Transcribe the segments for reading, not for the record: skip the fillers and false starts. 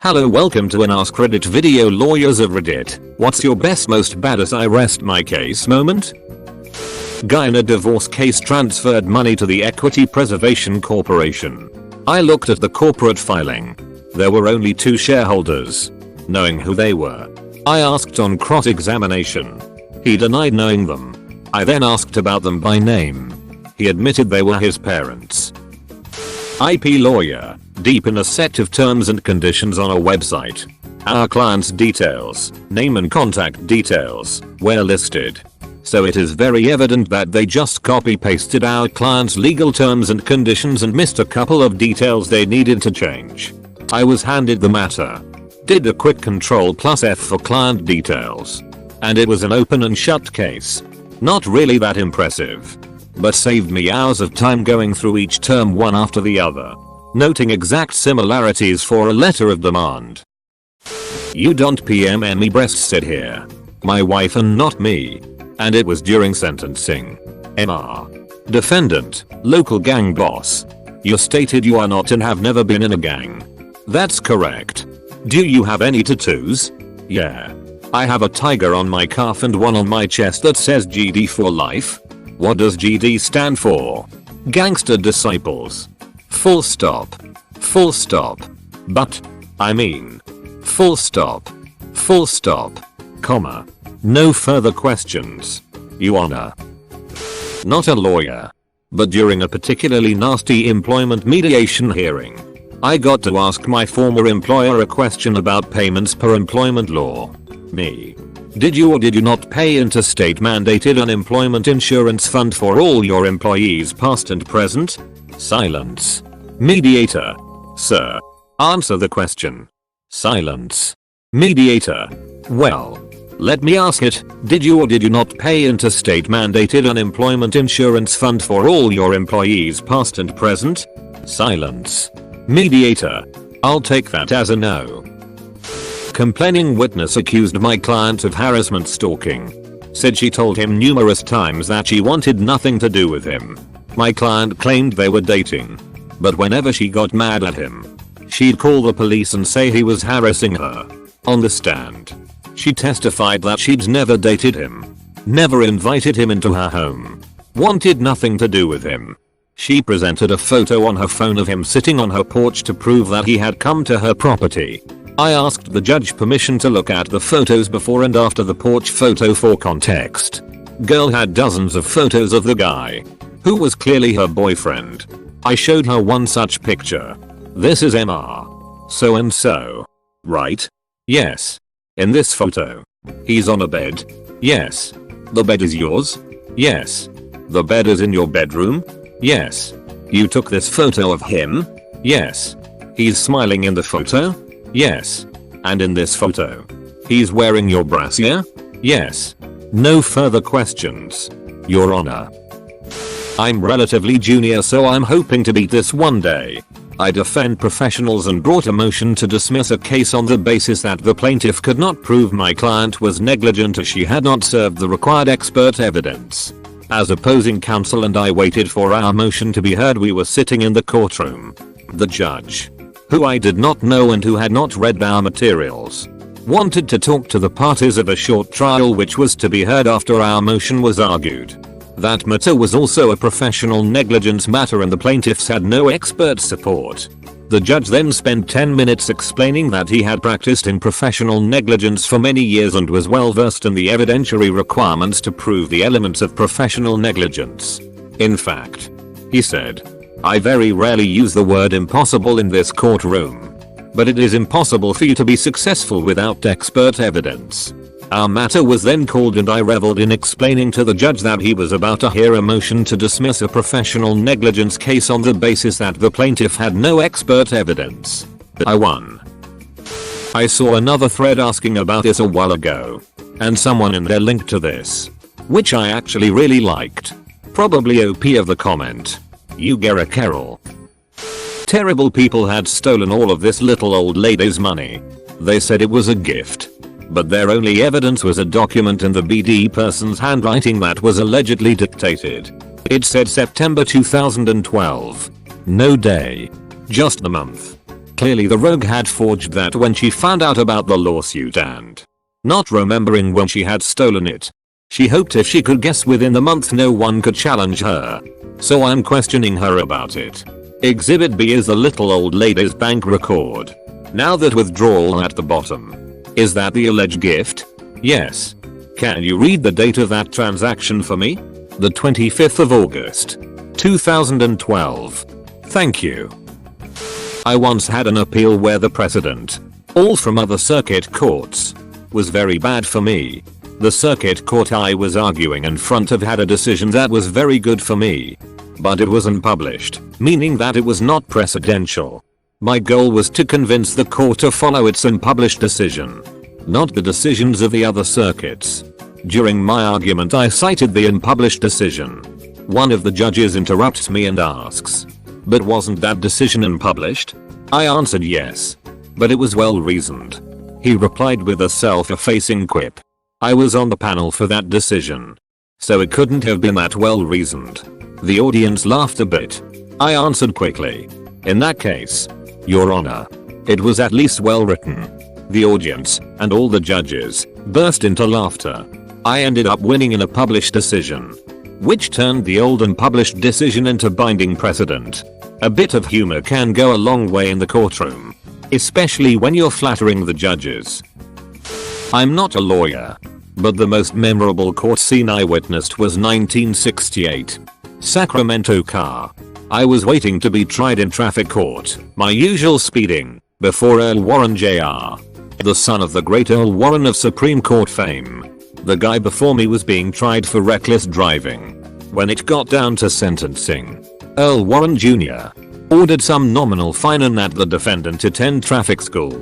Hello, welcome to an askreddit video. Lawyers of Reddit, what's your best most baddest I rest my case moment? Guy in a divorce case transferred money to the Equity Preservation Corporation. I looked at the corporate filing. There were only 2 shareholders. Knowing who they were, I asked on cross-examination. He denied knowing them. I then asked about them by name. He admitted they were his parents. IP lawyer, deep in a set of terms and conditions on a website. Our client's details, name and contact details, were listed. So it is very evident that they just copy-pasted our client's legal terms and conditions and missed a couple of details they needed to change. I was handed the matter. Did a quick Ctrl+F for client details. And it was an open and shut case. Not really that impressive. But saved me hours of time going through each term one after the other, noting exact similarities for a letter of demand. You don't PM me breasts said here. My wife and not me. And it was during sentencing. MR. Defendant, local gang boss. You stated you are not and have never been in a gang. That's correct. Do you have any tattoos? Yeah. I have a tiger on my calf and one on my chest that says GD for life. What does GD stand for? Gangster Disciples. Full stop. Full stop. But, I mean. Full stop. Full stop. Comma. No further questions. Your Honor. Not a lawyer. But during a particularly nasty employment mediation hearing, I got to ask my former employer a question about payments per employment law. Me. Did you or did you not pay into state mandated unemployment insurance fund for all your employees past and present? Silence. Mediator. Sir. Answer the question. Silence. Mediator. Well. Let me ask it, did you or did you not pay into state mandated unemployment insurance fund for all your employees past and present? Silence. Mediator. I'll take that as a no. Complaining witness accused my client of harassment stalking. Said she told him numerous times that she wanted nothing to do with him. My client claimed they were dating. But whenever she got mad at him, she'd call the police and say he was harassing her. On the stand, she testified that she'd never dated him, never invited him into her home, wanted nothing to do with him. She presented a photo on her phone of him sitting on her porch to prove that he had come to her property. I asked the judge permission to look at the photos before and after the porch photo for context. Girl had dozens of photos of the guy, who was clearly her boyfriend. I showed her one such picture. This is MR. So and so. Right? Yes. In this photo. He's on a bed. Yes. The bed is yours? Yes. The bed is in your bedroom? Yes. You took this photo of him? Yes. He's smiling in the photo? Yes. And in this photo, he's wearing your brassiere? Yes. No further questions. Your Honor. I'm relatively junior, so I'm hoping to beat this one day. I defend professionals and brought a motion to dismiss a case on the basis that the plaintiff could not prove my client was negligent as she had not served the required expert evidence. As opposing counsel and I waited for our motion to be heard, we were sitting in the courtroom. The judge, who I did not know and who had not read our materials, wanted to talk to the parties of a short trial which was to be heard after our motion was argued. That matter was also a professional negligence matter and the plaintiffs had no expert support. The judge then spent 10 minutes explaining that he had practiced in professional negligence for many years and was well versed in the evidentiary requirements to prove the elements of professional negligence. In fact, he said, I very rarely use the word impossible in this courtroom. But it is impossible for you to be successful without expert evidence. Our matter was then called and I reveled in explaining to the judge that he was about to hear a motion to dismiss a professional negligence case on the basis that the plaintiff had no expert evidence. I won. I saw another thread asking about this a while ago. And someone in there linked to this, which I actually really liked. Probably OP of the comment. You get a Carol. Terrible people had stolen all of this little old lady's money. They said it was a gift. But their only evidence was a document in the BD person's handwriting that was allegedly dictated. It said September 2012. No day. Just the month. Clearly the rogue had forged that when she found out about the lawsuit and not remembering when she had stolen it. She hoped if she could guess within the month no one could challenge her. So I'm questioning her about it. Exhibit B is the little old lady's bank record. Now that withdrawal at the bottom. Is that the alleged gift? Yes. Can you read the date of that transaction for me? The 25th of August. 2012. Thank you. I once had an appeal where the precedent, all from other circuit courts, was very bad for me. The circuit court I was arguing in front of had a decision that was very good for me. But it wasn't published, meaning that it was not precedential. My goal was to convince the court to follow its unpublished decision, not the decisions of the other circuits. During my argument I cited the unpublished decision. One of the judges interrupts me and asks, "But wasn't that decision unpublished?" I answered yes. But it was well reasoned. He replied with a self-effacing quip. I was on the panel for that decision. So it couldn't have been that well reasoned. The audience laughed a bit. I answered quickly. In that case, Your Honor, it was at least well written. The audience, and all the judges, burst into laughter. I ended up winning in a published decision, which turned the old unpublished decision into binding precedent. A bit of humor can go a long way in the courtroom, especially when you're flattering the judges. I'm not a lawyer, but the most memorable court scene I witnessed was 1968. Sacramento car. I was waiting to be tried in traffic court, my usual speeding, before Earl Warren Jr., the son of the great Earl Warren of Supreme Court fame. The guy before me was being tried for reckless driving. When it got down to sentencing, Earl Warren Jr. ordered some nominal fine and that the defendant attend traffic school.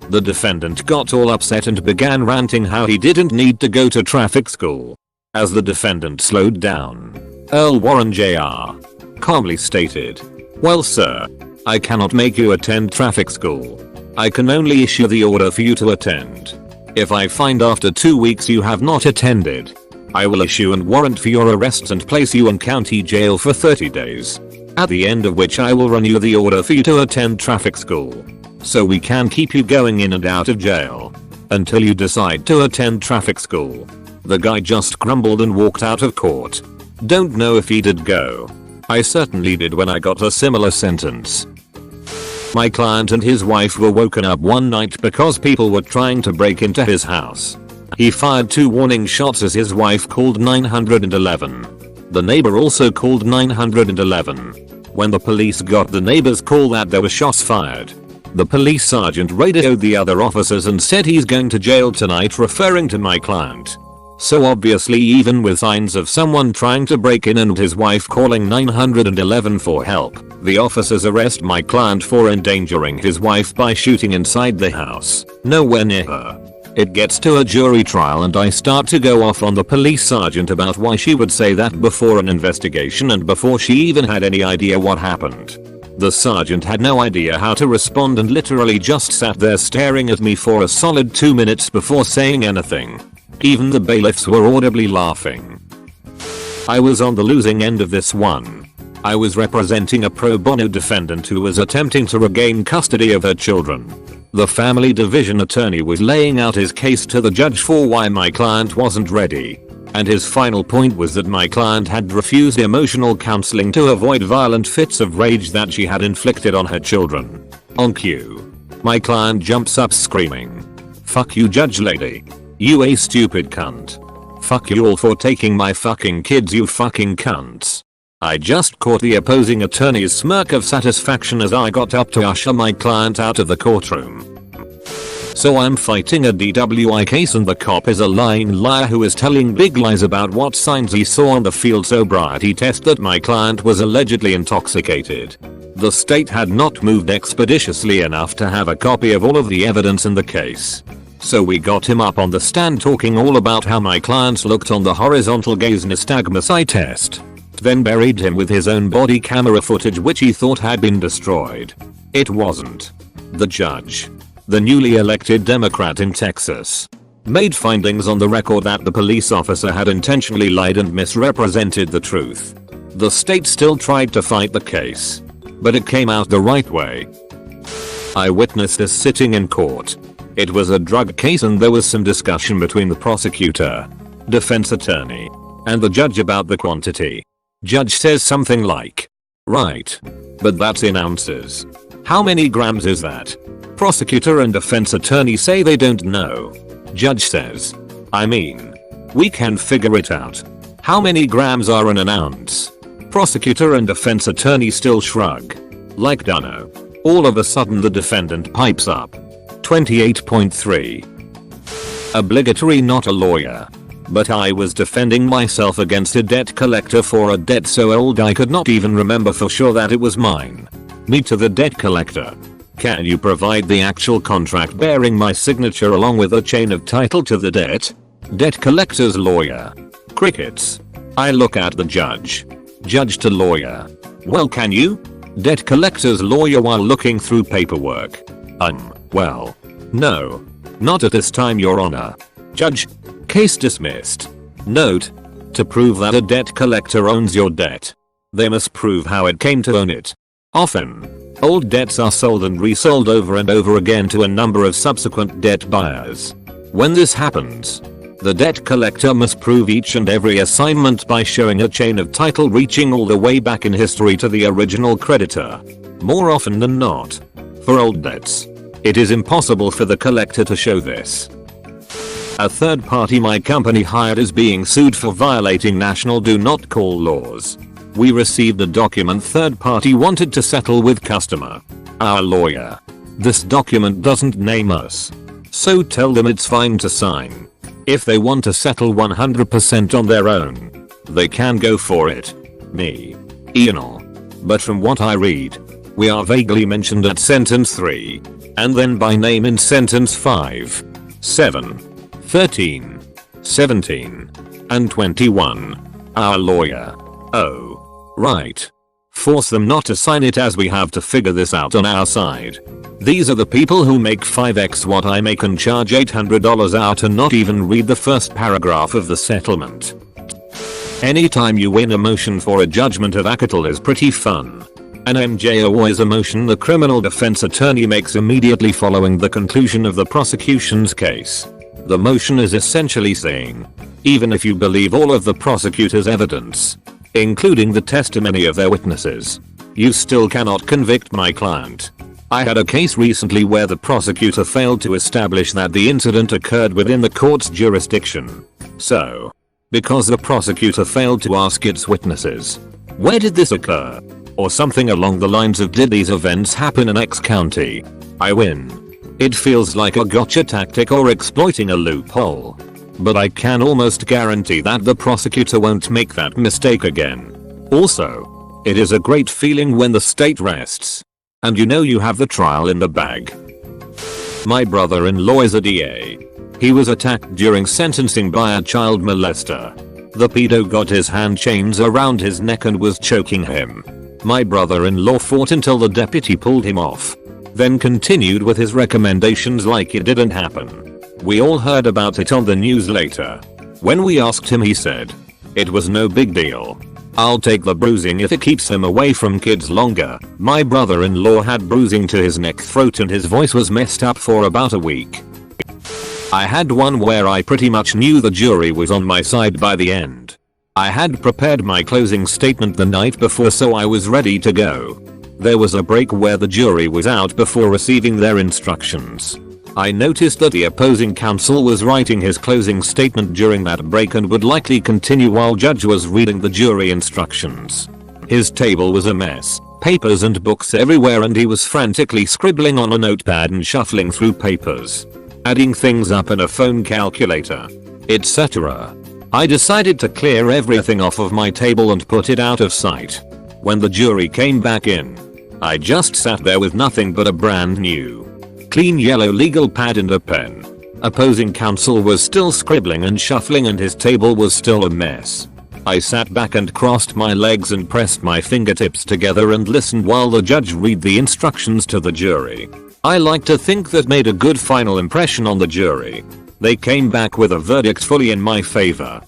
The defendant got all upset and began ranting how he didn't need to go to traffic school. As the defendant slowed down, Earl Warren Jr. calmly stated, "Well sir, I cannot make you attend traffic school. I can only issue the order for you to attend. If I find after 2 weeks you have not attended, I will issue a warrant for your arrest and place you in county jail for 30 days. At the end of which I will run you the order for you to attend traffic school. So we can keep you going in and out of jail until you decide to attend traffic school." The guy just grumbled and walked out of court. Don't know if he did go. I certainly did when I got a similar sentence. My client and his wife were woken up one night because people were trying to break into his house. He fired 2 warning shots as his wife called 911. The neighbor also called 911. When the police got the neighbor's call that there were shots fired, the police sergeant radioed the other officers and said he's going to jail tonight, referring to my client. So obviously, even with signs of someone trying to break in and his wife calling 911 for help, the officers arrest my client for endangering his wife by shooting inside the house, nowhere near her. It gets to a jury trial and I start to go off on the police sergeant about why she would say that before an investigation and before she even had any idea what happened. The sergeant had no idea how to respond and literally just sat there staring at me for a solid 2 minutes before saying anything. Even the bailiffs were audibly laughing. I was on the losing end of this one. I was representing a pro bono defendant who was attempting to regain custody of her children. The family division attorney was laying out his case to the judge for why my client wasn't ready. And his final point was that my client had refused emotional counseling to avoid violent fits of rage that she had inflicted on her children. On cue, my client jumps up screaming, "Fuck you, judge lady. You a stupid cunt. Fuck you all for taking my fucking kids, you fucking cunts." I just caught the opposing attorney's smirk of satisfaction as I got up to usher my client out of the courtroom. So I'm fighting a DWI case and the cop is a lying liar who is telling big lies about what signs he saw on the field sobriety test that my client was allegedly intoxicated. The state had not moved expeditiously enough to have a copy of all of the evidence in the case. So we got him up on the stand talking all about how my client looked on the horizontal gaze nystagmus eye test. Then buried him with his own body camera footage which he thought had been destroyed. It wasn't. The judge, the newly elected Democrat in Texas, made findings on the record that the police officer had intentionally lied and misrepresented the truth. The state still tried to fight the case, but it came out the right way. I witnessed this sitting in court. It was a drug case and there was some discussion between the prosecutor, defense attorney, and the judge about the quantity. Judge says something like, "Right. But that's in ounces. How many grams is that?" Prosecutor and defense attorney say they don't know. Judge says, "I mean, we can figure it out. How many grams are in an ounce?" Prosecutor and defense attorney still shrug. Like dunno. All of a sudden the defendant pipes up. 28.3. Obligatory, not a lawyer. But I was defending myself against a debt collector for a debt so old I could not even remember for sure that it was mine. Me to the debt collector. "Can you provide the actual contract bearing my signature along with a chain of title to the debt?" Debt collector's lawyer. Crickets. I look at the judge. Judge to lawyer. "Well, can you?" Debt collector's lawyer while looking through paperwork. Well, no. Not at this time, Your Honor. Judge. Case dismissed. Note. To prove that a debt collector owns your debt, they must prove how it came to own it. Often, old debts are sold and resold over and over again to a number of subsequent debt buyers. When this happens, the debt collector must prove each and every assignment by showing a chain of title reaching all the way back in history to the original creditor. More often than not, for old debts, it is impossible for the collector to show this. A third party my company hired is being sued for violating national do not call laws. We received a document third party wanted to settle with customer. Our lawyer. This document doesn't name us. So tell them it's fine to sign. If they want to settle 100% on their own, they can go for it. Me. Ianol. But from what I read, we are vaguely mentioned at sentence 3, and then by name in sentence 5, 7, 13, 17, and 21. Our lawyer. Oh. Right. Force them not to sign it as we have to figure this out on our side. These are the people who make 5x what I make and charge $800 out and not even read the first paragraph of the settlement. Anytime you win a motion for a judgment of acquittal is pretty fun. An MJO is a motion the criminal defense attorney makes immediately following the conclusion of the prosecution's case. The motion is essentially saying, even if you believe all of the prosecutor's evidence, including the testimony of their witnesses, you still cannot convict my client. I had a case recently where the prosecutor failed to establish that the incident occurred within the court's jurisdiction. So, because the prosecutor failed to ask its witnesses, where did this occur? Or something along the lines of did these events happen in X county? I win. It feels like a gotcha tactic or exploiting a loophole. But I can almost guarantee that the prosecutor won't make that mistake again. Also, it is a great feeling when the state rests, and you know you have the trial in the bag. My brother-in-law is a DA. He was attacked during sentencing by a child molester. The pedo got his hand chains around his neck and was choking him. My brother-in-law fought until the deputy pulled him off, then continued with his recommendations like it didn't happen. We all heard about it on the news later. When we asked him, he said, "It was no big deal. I'll take the bruising if it keeps him away from kids longer." My brother-in-law had bruising to his neck, throat, and his voice was messed up for about a week. I had one where I pretty much knew the jury was on my side by the end. I had prepared my closing statement the night before, so I was ready to go. There was a break where the jury was out before receiving their instructions. I noticed that the opposing counsel was writing his closing statement during that break and would likely continue while judge was reading the jury instructions. His table was a mess, papers and books everywhere, and he was frantically scribbling on a notepad and shuffling through papers, adding things up in a phone calculator, etc. I decided to clear everything off of my table and put it out of sight. When the jury came back in, I just sat there with nothing but a brand new, clean yellow legal pad and a pen. Opposing counsel was still scribbling and shuffling and his table was still a mess. I sat back and crossed my legs and pressed my fingertips together and listened while the judge read the instructions to the jury. I like to think that made a good final impression on the jury. They came back with a verdict fully in my favor.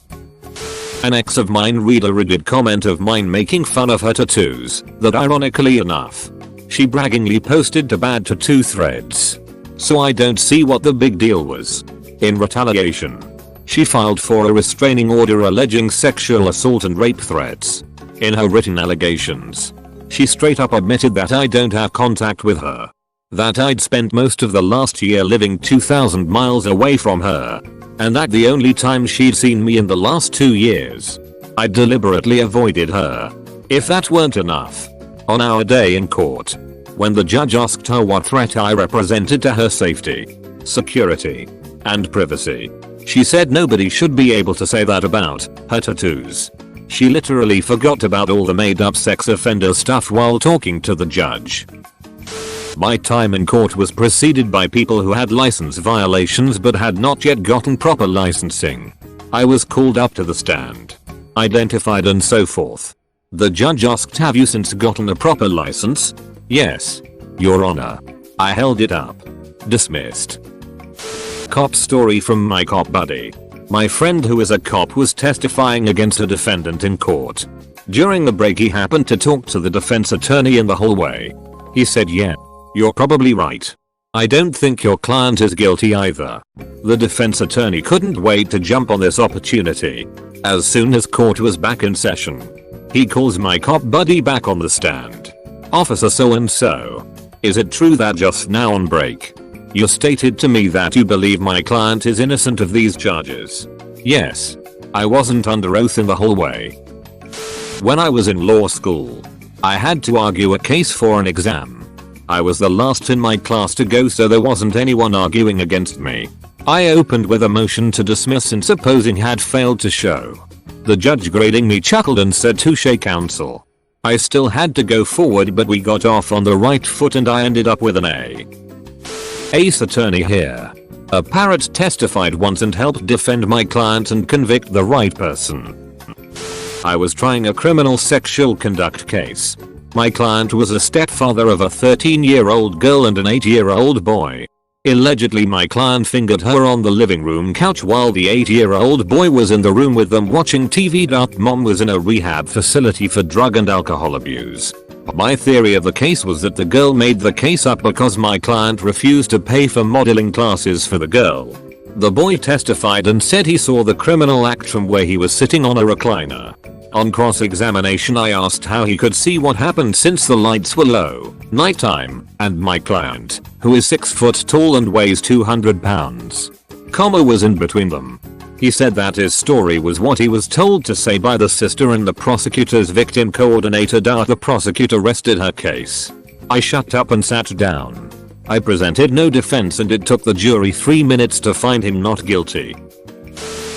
An ex of mine read a Reddit comment of mine making fun of her tattoos that, ironically enough, She braggingly posted to bad to 2 threads. So I don't see what the big deal was. In retaliation, she filed for a restraining order alleging sexual assault and rape threats. In her written allegations, she straight up admitted that I don't have contact with her. That I'd spent most of the last year living 2,000 miles away from her. And that the only time she'd seen me in the last 2 years, I deliberately avoided her. If that weren't enough, on our day in court, when the judge asked her what threat I represented to her safety, security, and privacy, she said nobody should be able to say that about her tattoos. She literally forgot about all the made up sex offender stuff while talking to the judge. My time in court was preceded by people who had license violations but had not yet gotten proper licensing. I was called up to the stand, identified and so forth. The judge asked, "Have you since gotten a proper license?" "Yes, Your Honor." I held it up. Dismissed. Cop story from my cop buddy. My friend who is a cop was testifying against a defendant in court. During the break he happened to talk to the defense attorney in the hallway. He said, "Yeah, you're probably right. I don't think your client is guilty either." The defense attorney couldn't wait to jump on this opportunity. As soon as court was back in session, he calls my cop buddy back on the stand. "Officer so and so, is it true that just now on break, you stated to me that you believe my client is innocent of these charges?" "Yes. I wasn't under oath in the hallway." When I was in law school, I had to argue a case for an exam. I was the last in my class to go, so there wasn't anyone arguing against me. I opened with a motion to dismiss since opposing had failed to show. The judge grading me chuckled and said, "Touché, counsel." I still had to go forward, but we got off on the right foot and I ended up with an A. Ace attorney here. A parrot testified once and helped defend my client and convict the right person. I was trying a criminal sexual conduct case. My client was a stepfather of a 13-year-old girl and an 8-year-old boy. Allegedly my client fingered her on the living room couch while the 8-year-old boy was in the room with them watching TV. Mom was in a rehab facility for drug and alcohol abuse. My theory of the case was that the girl made the case up because my client refused to pay for modeling classes for the girl. The boy testified and said he saw the criminal act from where he was sitting on a recliner. On cross-examination I asked how he could see what happened since the lights were low, nighttime, and my client, who is 6 foot tall and weighs 200 pounds, was in between them. He said that his story was what he was told to say by the sister and the prosecutor's victim coordinator. The prosecutor rested her case. I shut up and sat down. I presented no defense and it took the jury 3 minutes to find him not guilty.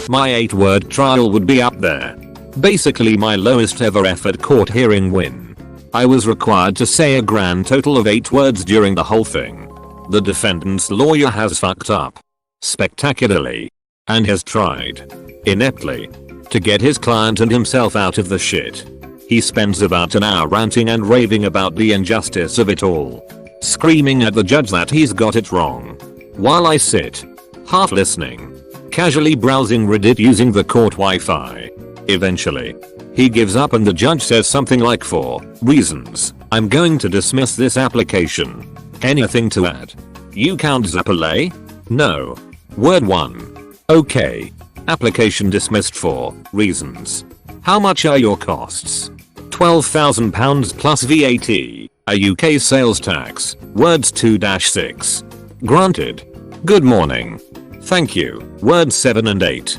My 8-word trial would be up there. Basically my lowest ever effort court hearing win. I was required to say a grand total of 8 words during the whole thing. The defendant's lawyer has fucked up spectacularly and has tried ineptly to get his client and himself out of the shit. He spends about an hour ranting and raving about the injustice of it all, screaming at the judge that he's got it wrong, while I sit, half listening, casually browsing Reddit using the court Wi-Fi. Eventually, he gives up and the judge says something like, "For reasons, I'm going to dismiss this application. Anything to add? You count Zappalay?" "No." Word 1. "Okay. Application dismissed for reasons. How much are your costs?" £12,000 plus VAT, a UK sales tax. Words 2-6. "Granted. Good morning. Thank you." Words 7 and 8.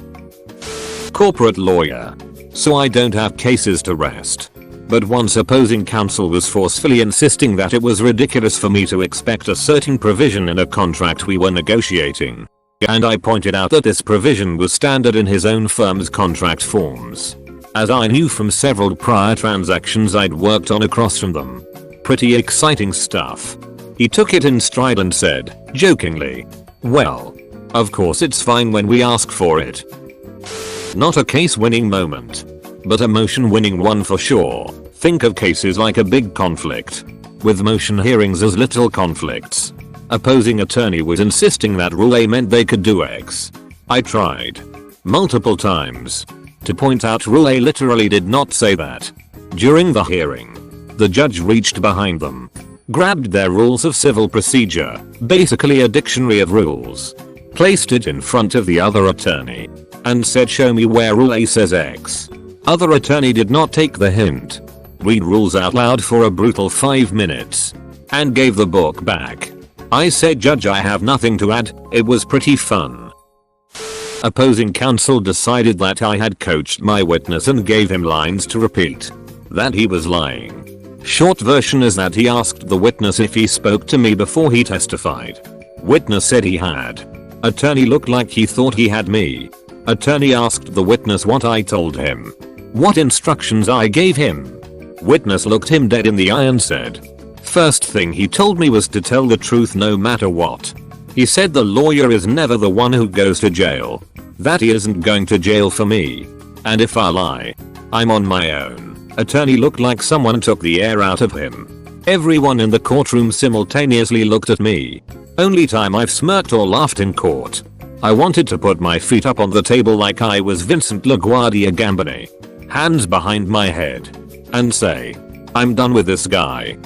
Corporate lawyer. So I don't have cases to rest. But once opposing counsel was forcefully insisting that it was ridiculous for me to expect a certain provision in a contract we were negotiating. And I pointed out that this provision was standard in his own firm's contract forms, as I knew from several prior transactions I'd worked on across from them. Pretty exciting stuff. He took it in stride and said, jokingly, "Well, of course it's fine when we ask for it." Not a case-winning moment, but a motion-winning one for sure. Think of cases like a big conflict, with motion hearings as little conflicts. Opposing attorney was insisting that Rule A meant they could do X. I tried multiple times to point out Rule A literally did not say that. During the hearing, the judge reached behind them, grabbed their rules of civil procedure, basically a dictionary of rules, placed it in front of the other attorney, and said, show me where rule A says X. Other attorney did not take the hint, read rules out loud for a brutal 5 minutes, and gave the book back. I said, Judge, I have nothing to add, it was pretty fun. Opposing counsel decided that I had coached my witness and gave him lines to repeat, that he was lying. Short version is that he asked the witness if he spoke to me before he testified. Witness said he had. Attorney looked like he thought he had me. Attorney asked the witness what I told him, what instructions I gave him. Witness looked him dead in the eye and said, first thing he told me was to tell the truth no matter what. He said the lawyer is never the one who goes to jail, that he isn't going to jail for me, and if I lie, I'm on my own. Attorney looked like someone took the air out of him. Everyone in the courtroom simultaneously looked at me. Only time I've smirked or laughed in court. I wanted to put my feet up on the table like I was Vincent LaGuardia Gambini, hands behind my head, and say, I'm done with this guy.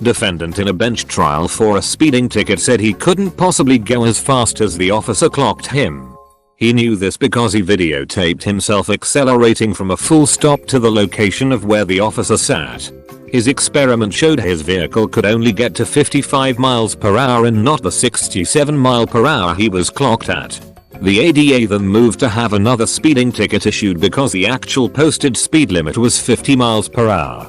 Defendant in a bench trial for a speeding ticket said he couldn't possibly go as fast as the officer clocked him. He knew this because he videotaped himself accelerating from a full stop to the location of where the officer sat. His experiment showed his vehicle could only get to 55 miles per hour and not the 67 mile per hour he was clocked at. The ADA then moved to have another speeding ticket issued because the actual posted speed limit was 50 miles per hour.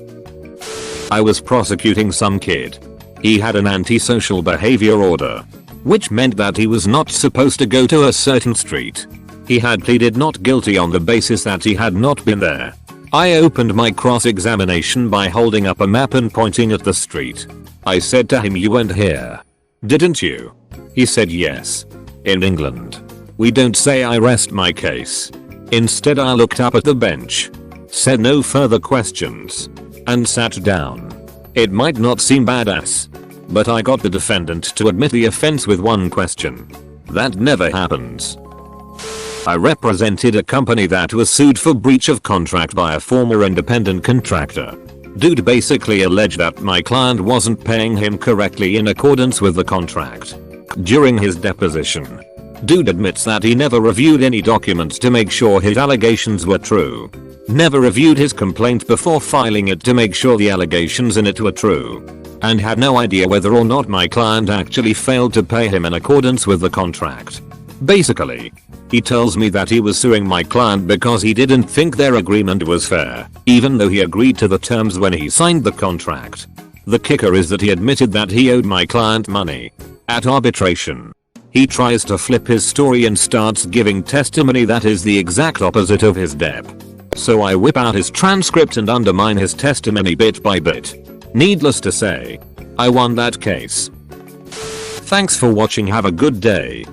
I was prosecuting some kid. He had an antisocial behavior order, which meant that he was not supposed to go to a certain street. He had pleaded not guilty on the basis that he had not been there. I opened my cross-examination by holding up a map and pointing at the street. I said to him, you went here, didn't you? He said yes. In England, we don't say I rest my case. Instead I looked up at the bench, said no further questions, and sat down. It might not seem badass, but I got the defendant to admit the offense with one question. That never happens. I represented a company that was sued for breach of contract by a former independent contractor. Dude basically alleged that my client wasn't paying him correctly in accordance with the contract. During his deposition, dude admits that he never reviewed any documents to make sure his allegations were true. Never reviewed his complaint before filing it to make sure the allegations in it were true. And had no idea whether or not my client actually failed to pay him in accordance with the contract. Basically, he tells me that he was suing my client because he didn't think their agreement was fair, even though he agreed to the terms when he signed the contract. The kicker is that he admitted that he owed my client money. At arbitration, he tries to flip his story and starts giving testimony that is the exact opposite of his dep. So I whip out his transcript and undermine his testimony bit by bit. Needless to say, I won that case. Thanks for watching, have a good day.